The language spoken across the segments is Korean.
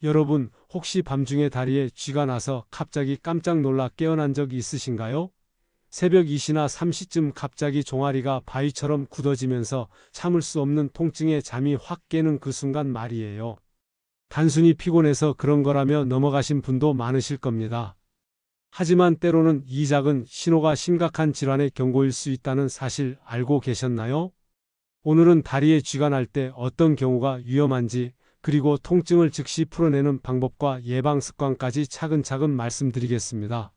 여러분, 혹시 밤중에 다리에 쥐가 나서 갑자기 깜짝 놀라 깨어난 적 있으신가요? 새벽 2시나 3시쯤 갑자기 종아리가 바위처럼 굳어지면서 참을 수 없는 통증에 잠이 확 깨는 그 순간 말이에요. 단순히 피곤해서 그런 거라며 넘어가신 분도 많으실 겁니다. 하지만 때로는 이 작은 신호가 심각한 질환의 경고일 수 있다는 사실 알고 계셨나요? 오늘은 다리에 쥐가 날 때 어떤 경우가 위험한지, 그리고 통증을 즉시 풀어내는 방법과 예방 습관까지 차근차근 말씀드리겠습니다.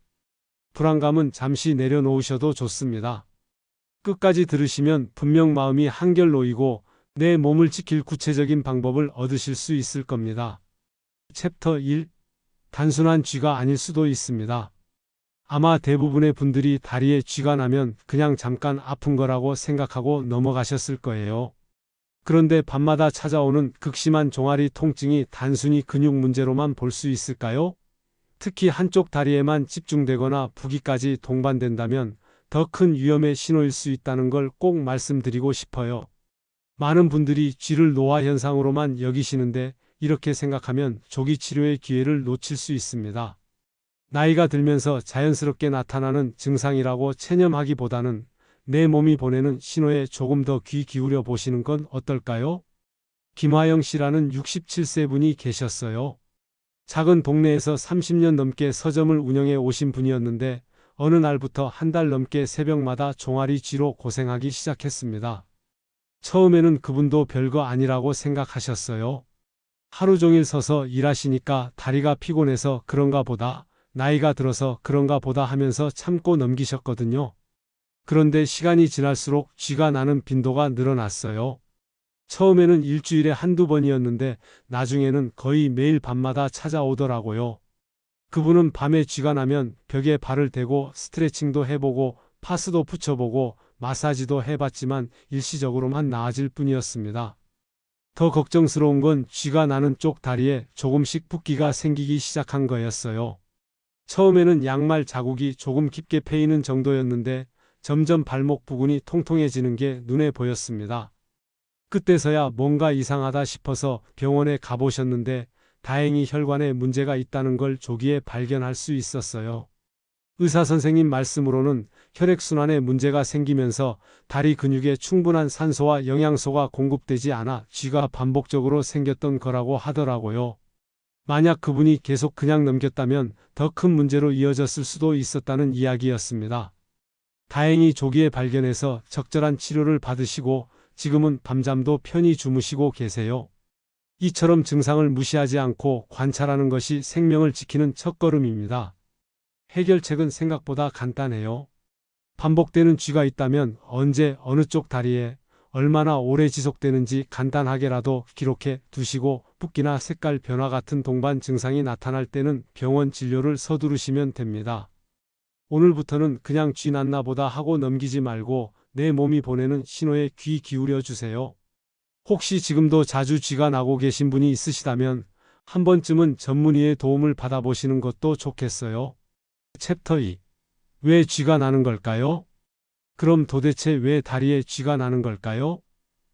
불안감은 잠시 내려놓으셔도 좋습니다. 끝까지 들으시면 분명 마음이 한결 놓이고 내 몸을 지킬 구체적인 방법을 얻으실 수 있을 겁니다. 챕터 1. 단순한 쥐가 아닐 수도 있습니다. 아마 대부분의 분들이 다리에 쥐가 나면 그냥 잠깐 아픈 거라고 생각하고 넘어가셨을 거예요. 그런데 밤마다 찾아오는 극심한 종아리 통증이 단순히 근육 문제로만 볼 수 있을까요? 특히 한쪽 다리에만 집중되거나 부기까지 동반된다면 더 큰 위험의 신호일 수 있다는 걸 꼭 말씀드리고 싶어요. 많은 분들이 쥐를 노화 현상으로만 여기시는데 이렇게 생각하면 조기 치료의 기회를 놓칠 수 있습니다. 나이가 들면서 자연스럽게 나타나는 증상이라고 체념하기보다는 내 몸이 보내는 신호에 조금 더 귀 기울여 보시는 건 어떨까요? 김화영 씨라는 67세 분이 계셨어요. 작은 동네에서 30년 넘게 서점을 운영해 오신 분이었는데 어느 날부터 한 달 넘게 새벽마다 종아리 쥐로 고생하기 시작했습니다. 처음에는 그분도 별거 아니라고 생각하셨어요. 하루 종일 서서 일하시니까 다리가 피곤해서 그런가 보다, 나이가 들어서 그런가 보다 하면서 참고 넘기셨거든요. 그런데 시간이 지날수록 쥐가 나는 빈도가 늘어났어요. 처음에는 일주일에 한두 번이었는데 나중에는 거의 매일 밤마다 찾아오더라고요. 그분은 밤에 쥐가 나면 벽에 발을 대고 스트레칭도 해보고 파스도 붙여보고 마사지도 해봤지만 일시적으로만 나아질 뿐이었습니다. 더 걱정스러운 건 쥐가 나는 쪽 다리에 조금씩 붓기가 생기기 시작한 거였어요. 처음에는 양말 자국이 조금 깊게 패이는 정도였는데 점점 발목 부근이 통통해지는 게 눈에 보였습니다. 그때서야 뭔가 이상하다 싶어서 병원에 가보셨는데 다행히 혈관에 문제가 있다는 걸 조기에 발견할 수 있었어요. 의사 선생님 말씀으로는 혈액순환에 문제가 생기면서 다리 근육에 충분한 산소와 영양소가 공급되지 않아 쥐가 반복적으로 생겼던 거라고 하더라고요. 만약 그분이 계속 그냥 넘겼다면 더 큰 문제로 이어졌을 수도 있었다는 이야기였습니다. 다행히 조기에 발견해서 적절한 치료를 받으시고 지금은 밤잠도 편히 주무시고 계세요. 이처럼 증상을 무시하지 않고 관찰하는 것이 생명을 지키는 첫걸음입니다. 해결책은 생각보다 간단해요. 반복되는 쥐가 있다면 언제 어느 쪽 다리에 얼마나 오래 지속되는지 간단하게라도 기록해 두시고 붓기나 색깔 변화 같은 동반 증상이 나타날 때는 병원 진료를 서두르시면 됩니다. 오늘부터는 그냥 쥐 났나 보다 하고 넘기지 말고 내 몸이 보내는 신호에 귀 기울여 주세요. 혹시 지금도 자주 쥐가 나고 계신 분이 있으시다면 한 번쯤은 전문의의 도움을 받아보시는 것도 좋겠어요. 챕터 2. 왜 쥐가 나는 걸까요? 그럼 도대체 왜 다리에 쥐가 나는 걸까요?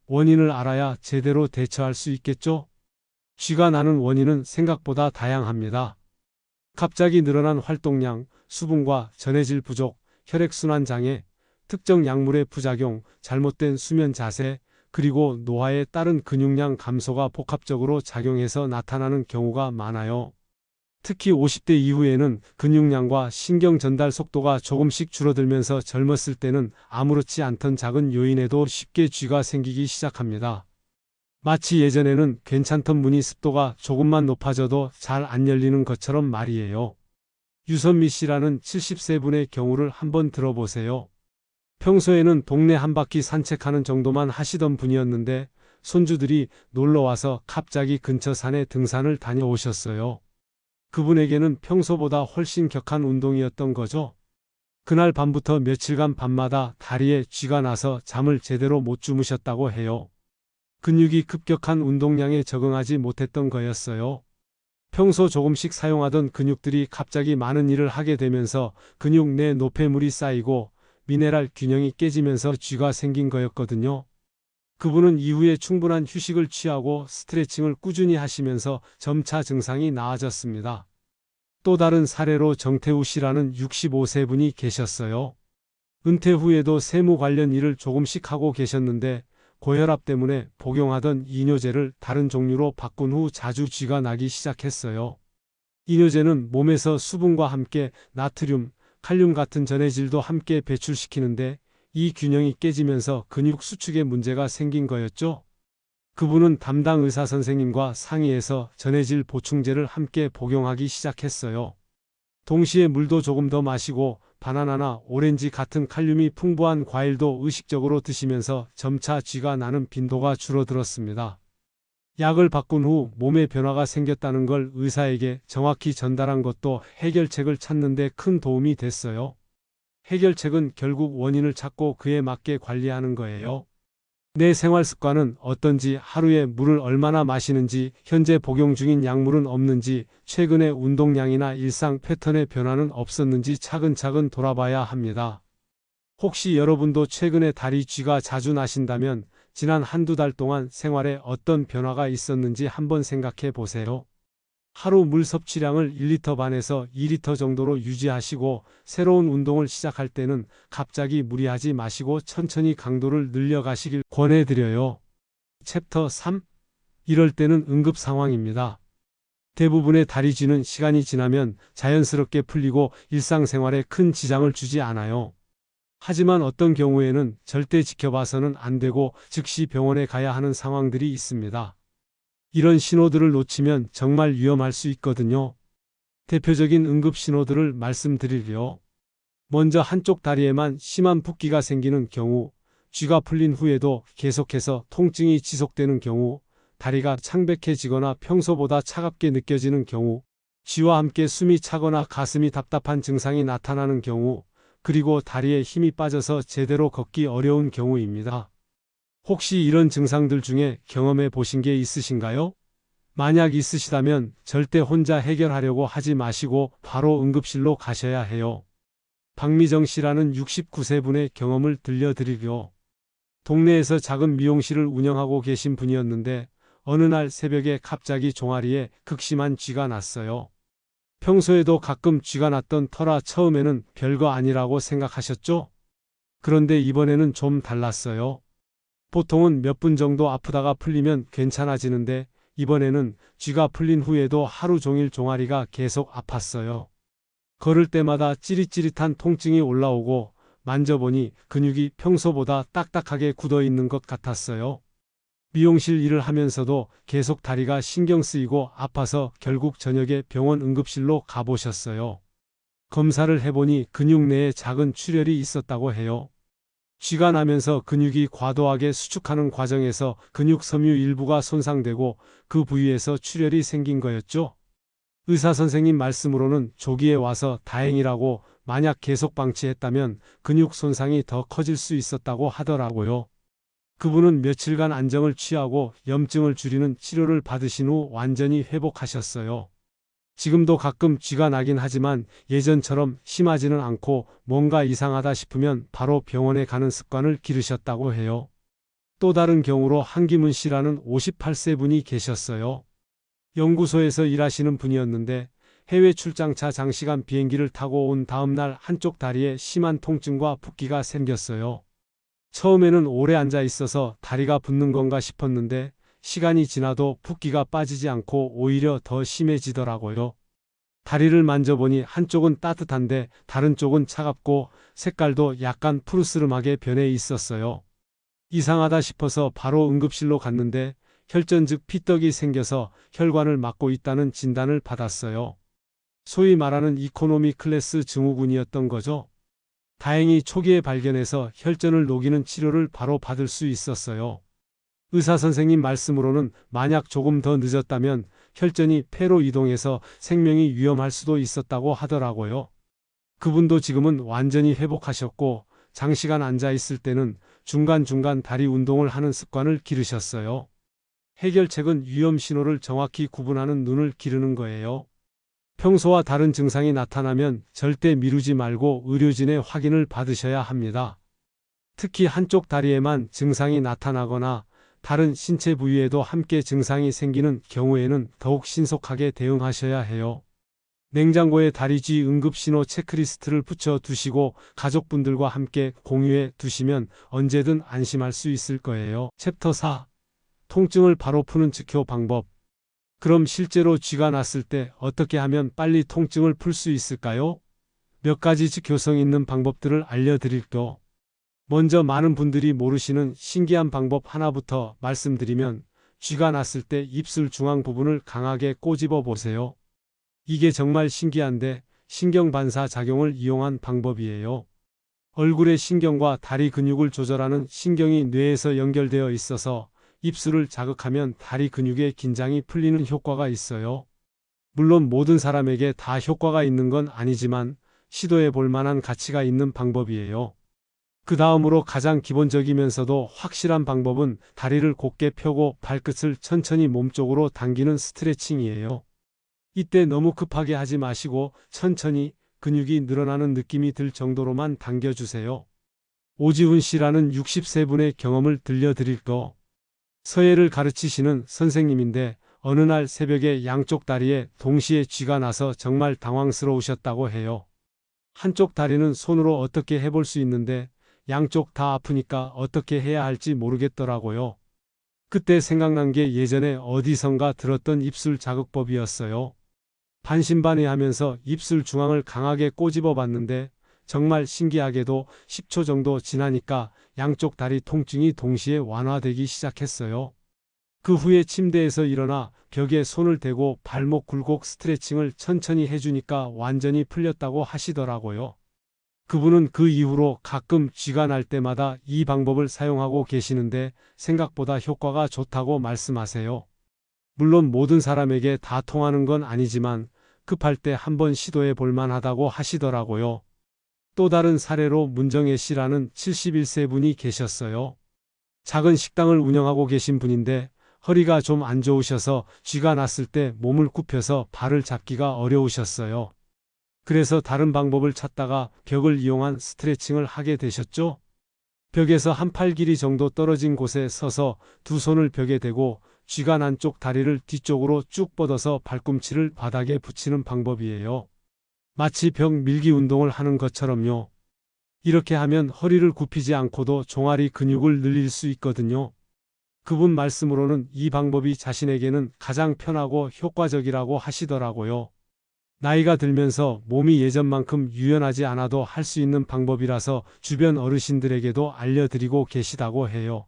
원인을 알아야 제대로 대처할 수 있겠죠? 쥐가 나는 원인은 생각보다 다양합니다. 갑자기 늘어난 활동량, 수분과 전해질 부족, 혈액순환 장애, 특정 약물의 부작용, 잘못된 수면 자세, 그리고 노화에 따른 근육량 감소가 복합적으로 작용해서 나타나는 경우가 많아요. 특히 50대 이후에는 근육량과 신경 전달 속도가 조금씩 줄어들면서 젊었을 때는 아무렇지 않던 작은 요인에도 쉽게 쥐가 생기기 시작합니다. 마치 예전에는 괜찮던 문이 습도가 조금만 높아져도 잘 안 열리는 것처럼 말이에요. 유선미 씨라는 70세 분의 경우를 한번 들어보세요. 평소에는 동네 한 바퀴 산책하는 정도만 하시던 분이었는데 손주들이 놀러와서 갑자기 근처 산에 등산을 다녀오셨어요. 그분에게는 평소보다 훨씬 격한 운동이었던 거죠. 그날 밤부터 며칠간 밤마다 다리에 쥐가 나서 잠을 제대로 못 주무셨다고 해요. 근육이 급격한 운동량에 적응하지 못했던 거였어요. 평소 조금씩 사용하던 근육들이 갑자기 많은 일을 하게 되면서 근육 내 노폐물이 쌓이고 미네랄 균형이 깨지면서 쥐가 생긴 거였거든요. 그분은 이후에 충분한 휴식을 취하고 스트레칭을 꾸준히 하시면서 점차 증상이 나아졌습니다. 또 다른 사례로 정태우 씨라는 65세 분이 계셨어요. 은퇴 후에도 세무 관련 일을 조금씩 하고 계셨는데 고혈압 때문에 복용하던 이뇨제를 다른 종류로 바꾼 후 자주 쥐가 나기 시작했어요. 이뇨제는 몸에서 수분과 함께 나트륨, 칼륨 같은 전해질도 함께 배출시키는데 이 균형이 깨지면서 근육 수축에 문제가 생긴 거였죠. 그분은 담당 의사 선생님과 상의해서 전해질 보충제를 함께 복용하기 시작했어요. 동시에 물도 조금 더 마시고 바나나나 오렌지 같은 칼륨이 풍부한 과일도 의식적으로 드시면서 점차 쥐가 나는 빈도가 줄어들었습니다. 약을 바꾼 후 몸에 변화가 생겼다는 걸 의사에게 정확히 전달한 것도 해결책을 찾는 데 큰 도움이 됐어요. 해결책은 결국 원인을 찾고 그에 맞게 관리하는 거예요. 내 생활 습관은 어떤지, 하루에 물을 얼마나 마시는지, 현재 복용 중인 약물은 없는지, 최근의 운동량이나 일상 패턴의 변화는 없었는지 차근차근 돌아봐야 합니다. 혹시 여러분도 최근에 다리 쥐가 자주 나신다면 지난 한두 달 동안 생활에 어떤 변화가 있었는지 한번 생각해 보세요. 하루 물 섭취량을 1리터 반에서 2리터 정도로 유지하시고 새로운 운동을 시작할 때는 갑자기 무리하지 마시고 천천히 강도를 늘려가시길 권해드려요. 챕터 3. 이럴 때는 응급 상황입니다. 대부분의 다리 쥐는 시간이 지나면 자연스럽게 풀리고 일상생활에 큰 지장을 주지 않아요. 하지만 어떤 경우에는 절대 지켜봐서는 안 되고 즉시 병원에 가야 하는 상황들이 있습니다. 이런 신호들을 놓치면 정말 위험할 수 있거든요. 대표적인 응급 신호들을 말씀드리려. 먼저 한쪽 다리에만 심한 붓기가 생기는 경우, 쥐가 풀린 후에도 계속해서 통증이 지속되는 경우, 다리가 창백해지거나 평소보다 차갑게 느껴지는 경우, 쥐와 함께 숨이 차거나 가슴이 답답한 증상이 나타나는 경우, 그리고 다리에 힘이 빠져서 제대로 걷기 어려운 경우입니다. 혹시 이런 증상들 중에 경험해 보신 게 있으신가요? 만약 있으시다면 절대 혼자 해결하려고 하지 마시고 바로 응급실로 가셔야 해요. 박미정 씨라는 69세 분의 경험을 들려드리려. 동네에서 작은 미용실을 운영하고 계신 분이었는데 어느 날 새벽에 갑자기 종아리에 극심한 쥐가 났어요. 평소에도 가끔 쥐가 났던 터라 처음에는 별거 아니라고 생각하셨죠? 그런데 이번에는 좀 달랐어요. 보통은 몇 분 정도 아프다가 풀리면 괜찮아지는데 이번에는 쥐가 풀린 후에도 하루 종일 종아리가 계속 아팠어요. 걸을 때마다 찌릿찌릿한 통증이 올라오고 만져보니 근육이 평소보다 딱딱하게 굳어 있는 것 같았어요. 미용실 일을 하면서도 계속 다리가 신경 쓰이고 아파서 결국 저녁에 병원 응급실로 가보셨어요. 검사를 해보니 근육 내에 작은 출혈이 있었다고 해요. 쥐가 나면서 근육이 과도하게 수축하는 과정에서 근육 섬유 일부가 손상되고 그 부위에서 출혈이 생긴 거였죠. 의사 선생님 말씀으로는 조기에 와서 다행이라고, 만약 계속 방치했다면 근육 손상이 더 커질 수 있었다고 하더라고요. 그분은 며칠간 안정을 취하고 염증을 줄이는 치료를 받으신 후 완전히 회복하셨어요. 지금도 가끔 쥐가 나긴 하지만 예전처럼 심하지는 않고 뭔가 이상하다 싶으면 바로 병원에 가는 습관을 기르셨다고 해요. 또 다른 경우로 한기문 씨라는 58세 분이 계셨어요. 연구소에서 일하시는 분이었는데 해외 출장차 장시간 비행기를 타고 온 다음 날 한쪽 다리에 심한 통증과 붓기가 생겼어요. 처음에는 오래 앉아 있어서 다리가 붓는 건가 싶었는데 시간이 지나도 붓기가 빠지지 않고 오히려 더 심해지더라고요. 다리를 만져보니 한쪽은 따뜻한데 다른 쪽은 차갑고 색깔도 약간 푸르스름하게 변해 있었어요. 이상하다 싶어서 바로 응급실로 갔는데 혈전 즉 피떡이 생겨서 혈관을 막고 있다는 진단을 받았어요. 소위 말하는 이코노미 클래스 증후군이었던 거죠. 다행히 초기에 발견해서 혈전을 녹이는 치료를 바로 받을 수 있었어요. 의사 선생님 말씀으로는 만약 조금 더 늦었다면 혈전이 폐로 이동해서 생명이 위험할 수도 있었다고 하더라고요. 그분도 지금은 완전히 회복하셨고 장시간 앉아 있을 때는 중간중간 다리 운동을 하는 습관을 기르셨어요. 해결책은 위험 신호를 정확히 구분하는 눈을 기르는 거예요. 평소와 다른 증상이 나타나면 절대 미루지 말고 의료진의 확인을 받으셔야 합니다. 특히 한쪽 다리에만 증상이 나타나거나 다른 신체 부위에도 함께 증상이 생기는 경우에는 더욱 신속하게 대응하셔야 해요. 냉장고에 다리쥐 응급신호 체크리스트를 붙여 두시고 가족분들과 함께 공유해 두시면 언제든 안심할 수 있을 거예요. 챕터 4. 통증을 바로 푸는 즉효 방법. 그럼 실제로 쥐가 났을 때 어떻게 하면 빨리 통증을 풀 수 있을까요? 몇 가지 즉효성 있는 방법들을 알려드릴게요. 먼저 많은 분들이 모르시는 신기한 방법 하나부터 말씀드리면 쥐가 났을 때 입술 중앙 부분을 강하게 꼬집어 보세요. 이게 정말 신기한데 신경반사 작용을 이용한 방법이에요. 얼굴의 신경과 다리 근육을 조절하는 신경이 뇌에서 연결되어 있어서 입술을 자극하면 다리 근육의 긴장이 풀리는 효과가 있어요. 물론 모든 사람에게 다 효과가 있는 건 아니지만 시도해 볼 만한 가치가 있는 방법이에요. 그 다음으로 가장 기본적이면서도 확실한 방법은 다리를 곧게 펴고 발끝을 천천히 몸쪽으로 당기는 스트레칭이에요. 이때 너무 급하게 하지 마시고 천천히 근육이 늘어나는 느낌이 들 정도로만 당겨주세요. 오지훈 씨라는 63분의 경험을 들려드릴게요. 서예를 가르치시는 선생님인데 어느 날 새벽에 양쪽 다리에 동시에 쥐가 나서 정말 당황스러우셨다고 해요. 한쪽 다리는 손으로 어떻게 해볼 수 있는데 양쪽 다 아프니까 어떻게 해야 할지 모르겠더라고요. 그때 생각난 게 예전에 어디선가 들었던 입술 자극법이었어요. 반신반의하면서 입술 중앙을 강하게 꼬집어 봤는데 정말 신기하게도 10초 정도 지나니까 양쪽 다리 통증이 동시에 완화되기 시작했어요. 그 후에 침대에서 일어나 벽에 손을 대고 발목 굴곡 스트레칭을 천천히 해주니까 완전히 풀렸다고 하시더라고요. 그분은 그 이후로 가끔 쥐가 날 때마다 이 방법을 사용하고 계시는데 생각보다 효과가 좋다고 말씀하세요. 물론 모든 사람에게 다 통하는 건 아니지만 급할 때 한번 시도해 볼 만하다고 하시더라고요. 또 다른 사례로 문정혜 씨라는 71세 분이 계셨어요. 작은 식당을 운영하고 계신 분인데 허리가 좀 안 좋으셔서 쥐가 났을 때 몸을 굽혀서 발을 잡기가 어려우셨어요. 그래서 다른 방법을 찾다가 벽을 이용한 스트레칭을 하게 되셨죠. 벽에서 한 팔 길이 정도 떨어진 곳에 서서 두 손을 벽에 대고 쥐가 난 쪽 다리를 뒤쪽으로 쭉 뻗어서 발꿈치를 바닥에 붙이는 방법이에요. 마치 벽 밀기 운동을 하는 것처럼요. 이렇게 하면 허리를 굽히지 않고도 종아리 근육을 늘릴 수 있거든요. 그분 말씀으로는 이 방법이 자신에게는 가장 편하고 효과적이라고 하시더라고요. 나이가 들면서 몸이 예전만큼 유연하지 않아도 할 수 있는 방법이라서 주변 어르신들에게도 알려드리고 계시다고 해요.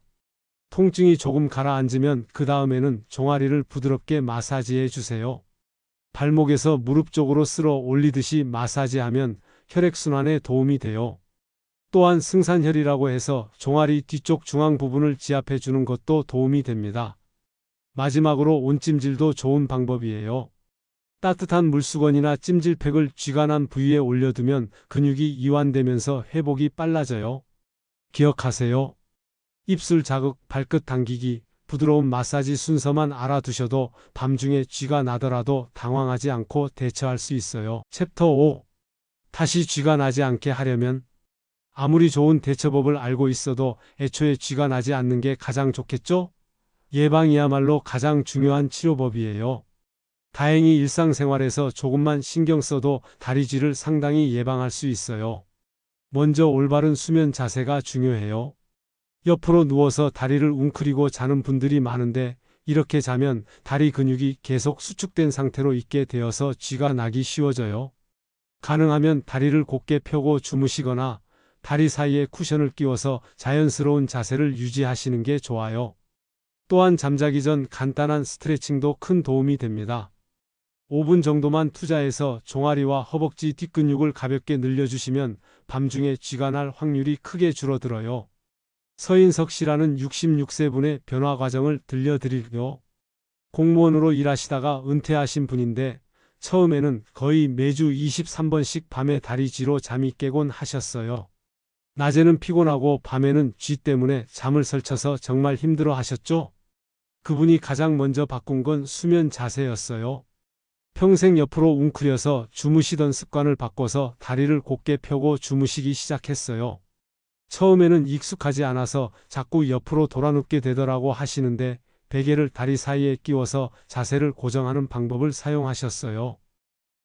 통증이 조금 가라앉으면 그 다음에는 종아리를 부드럽게 마사지해 주세요. 발목에서 무릎 쪽으로 쓸어 올리듯이 마사지하면 혈액순환에 도움이 돼요. 또한 승산혈이라고 해서 종아리 뒤쪽 중앙 부분을 지압해 주는 것도 도움이 됩니다. 마지막으로 온찜질도 좋은 방법이에요. 따뜻한 물수건이나 찜질팩을 쥐가 난 부위에 올려두면 근육이 이완되면서 회복이 빨라져요. 기억하세요. 입술 자극, 발끝 당기기, 부드러운 마사지 순서만 알아두셔도 밤중에 쥐가 나더라도 당황하지 않고 대처할 수 있어요. 챕터 5. 다시 쥐가 나지 않게 하려면 아무리 좋은 대처법을 알고 있어도 애초에 쥐가 나지 않는 게 가장 좋겠죠? 예방이야말로 가장 중요한 치료법이에요. 다행히 일상생활에서 조금만 신경 써도 다리쥐를 상당히 예방할 수 있어요. 먼저 올바른 수면 자세가 중요해요. 옆으로 누워서 다리를 웅크리고 자는 분들이 많은데 이렇게 자면 다리 근육이 계속 수축된 상태로 있게 되어서 쥐가 나기 쉬워져요. 가능하면 다리를 곧게 펴고 주무시거나 다리 사이에 쿠션을 끼워서 자연스러운 자세를 유지하시는 게 좋아요. 또한 잠자기 전 간단한 스트레칭도 큰 도움이 됩니다. 5분 정도만 투자해서 종아리와 허벅지 뒷근육을 가볍게 늘려주시면 밤중에 쥐가 날 확률이 크게 줄어들어요. 서인석 씨라는 66세 분의 변화 과정을 들려드릴게요. 공무원으로 일하시다가 은퇴하신 분인데 처음에는 거의 매주 23번씩 밤에 다리쥐로 잠이 깨곤 하셨어요. 낮에는 피곤하고 밤에는 쥐 때문에 잠을 설쳐서 정말 힘들어 하셨죠? 그분이 가장 먼저 바꾼 건 수면 자세였어요. 평생 옆으로 웅크려서 주무시던 습관을 바꿔서 다리를 곧게 펴고 주무시기 시작했어요. 처음에는 익숙하지 않아서 자꾸 옆으로 돌아눕게 되더라고 하시는데 베개를 다리 사이에 끼워서 자세를 고정하는 방법을 사용하셨어요.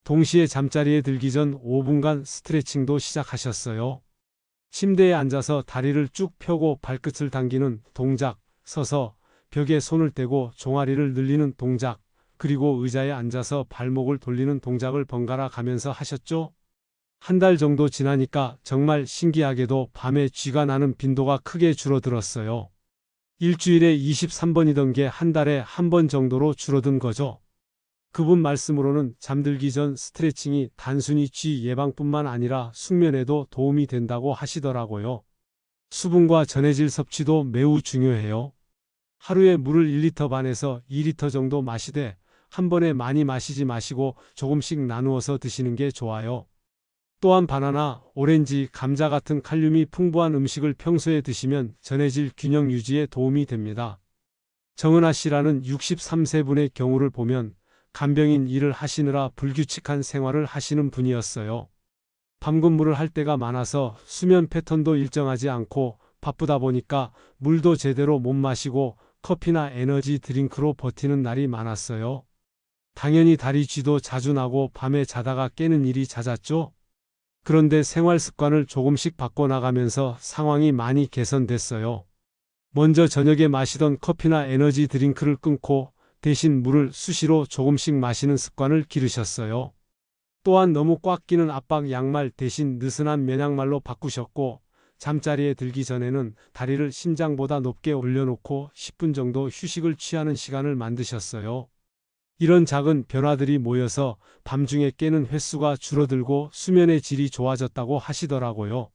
동시에 잠자리에 들기 전 5분간 스트레칭도 시작하셨어요. 침대에 앉아서 다리를 쭉 펴고 발끝을 당기는 동작, 서서 벽에 손을 대고 종아리를 늘리는 동작, 그리고 의자에 앉아서 발목을 돌리는 동작을 번갈아 가면서 하셨죠? 한 달 정도 지나니까 정말 신기하게도 밤에 쥐가 나는 빈도가 크게 줄어들었어요. 일주일에 23번이던 게 한 달에 한 번 정도로 줄어든 거죠. 그분 말씀으로는 잠들기 전 스트레칭이 단순히 쥐 예방뿐만 아니라 숙면에도 도움이 된다고 하시더라고요. 수분과 전해질 섭취도 매우 중요해요. 하루에 물을 1리터 반에서 2리터 정도 마시되 한 번에 많이 마시지 마시고 조금씩 나누어서 드시는 게 좋아요. 또한 바나나, 오렌지, 감자 같은 칼륨이 풍부한 음식을 평소에 드시면 전해질 균형 유지에 도움이 됩니다. 정은아 씨라는 63세 분의 경우를 보면 간병인 일을 하시느라 불규칙한 생활을 하시는 분이었어요. 밤 근무를 할 때가 많아서 수면 패턴도 일정하지 않고 바쁘다 보니까 물도 제대로 못 마시고 커피나 에너지 드링크로 버티는 날이 많았어요. 당연히 다리 쥐도 자주 나고 밤에 자다가 깨는 일이 잦았죠. 그런데 생활 습관을 조금씩 바꿔나가면서 상황이 많이 개선됐어요. 먼저 저녁에 마시던 커피나 에너지 드링크를 끊고 대신 물을 수시로 조금씩 마시는 습관을 기르셨어요. 또한 너무 꽉 끼는 압박 양말 대신 느슨한 면양말로 바꾸셨고 잠자리에 들기 전에는 다리를 심장보다 높게 올려놓고 10분 정도 휴식을 취하는 시간을 만드셨어요. 이런 작은 변화들이 모여서 밤중에 깨는 횟수가 줄어들고 수면의 질이 좋아졌다고 하시더라고요.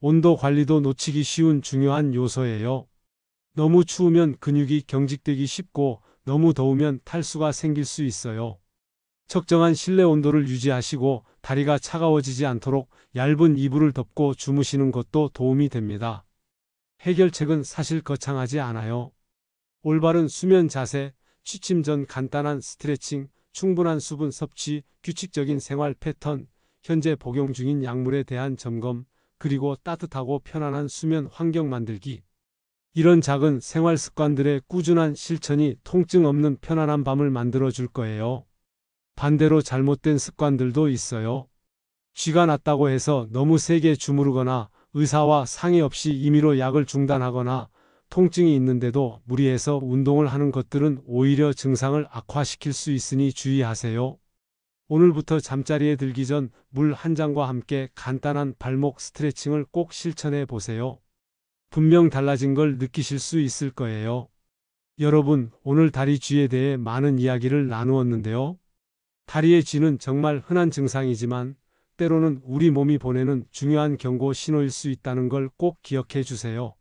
온도 관리도 놓치기 쉬운 중요한 요소예요. 너무 추우면 근육이 경직되기 쉽고 너무 더우면 탈수가 생길 수 있어요. 적정한 실내 온도를 유지하시고 다리가 차가워지지 않도록 얇은 이불을 덮고 주무시는 것도 도움이 됩니다. 해결책은 사실 거창하지 않아요. 올바른 수면 자세, 취침 전 간단한 스트레칭, 충분한 수분 섭취, 규칙적인 생활 패턴, 현재 복용 중인 약물에 대한 점검, 그리고 따뜻하고 편안한 수면 환경 만들기. 이런 작은 생활 습관들의 꾸준한 실천이 통증 없는 편안한 밤을 만들어 줄 거예요. 반대로 잘못된 습관들도 있어요. 쥐가 났다고 해서 너무 세게 주무르거나 의사와 상의 없이 임의로 약을 중단하거나 통증이 있는데도 무리해서 운동을 하는 것들은 오히려 증상을 악화시킬 수 있으니 주의하세요. 오늘부터 잠자리에 들기 전 물 한 잔과 함께 간단한 발목 스트레칭을 꼭 실천해 보세요. 분명 달라진 걸 느끼실 수 있을 거예요. 여러분, 오늘 다리 쥐에 대해 많은 이야기를 나누었는데요. 다리의 쥐는 정말 흔한 증상이지만 때로는 우리 몸이 보내는 중요한 경고 신호일 수 있다는 걸 꼭 기억해 주세요.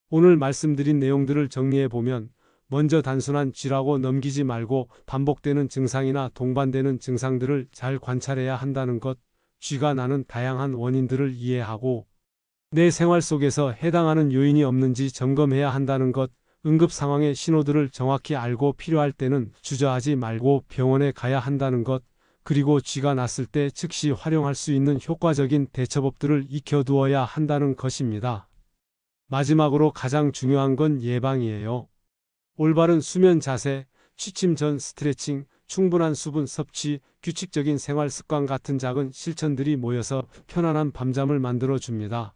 오늘 말씀드린 내용들을 정리해 보면 먼저 단순한 쥐라고 넘기지 말고 반복되는 증상이나 동반되는 증상들을 잘 관찰해야 한다는 것, 쥐가 나는 다양한 원인들을 이해하고 내 생활 속에서 해당하는 요인이 없는지 점검해야 한다는 것, 응급 상황의 신호들을 정확히 알고 필요할 때는 주저하지 말고 병원에 가야 한다는 것, 그리고 쥐가 났을 때 즉시 활용할 수 있는 효과적인 대처법들을 익혀두어야 한다는 것입니다. 마지막으로 가장 중요한 건 예방이에요. 올바른 수면 자세, 취침 전 스트레칭, 충분한 수분 섭취, 규칙적인 생활 습관 같은 작은 실천들이 모여서 편안한 밤잠을 만들어 줍니다.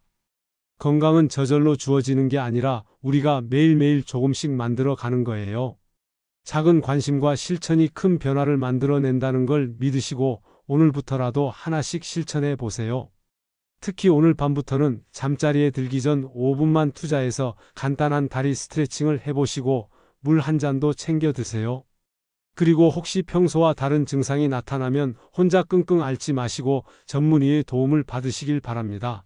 건강은 저절로 주어지는 게 아니라 우리가 매일매일 조금씩 만들어 가는 거예요. 작은 관심과 실천이 큰 변화를 만들어낸다는 걸 믿으시고 오늘부터라도 하나씩 실천해 보세요. 특히 오늘 밤부터는 잠자리에 들기 전 5분만 투자해서 간단한 다리 스트레칭을 해보시고 물 한 잔도 챙겨 드세요. 그리고 혹시 평소와 다른 증상이 나타나면 혼자 끙끙 앓지 마시고 전문의의 도움을 받으시길 바랍니다.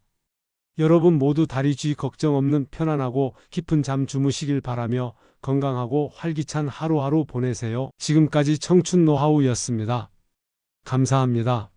여러분 모두 다리 쥐 걱정 없는 편안하고 깊은 잠 주무시길 바라며 건강하고 활기찬 하루하루 보내세요. 지금까지 청춘 노하우였습니다. 감사합니다.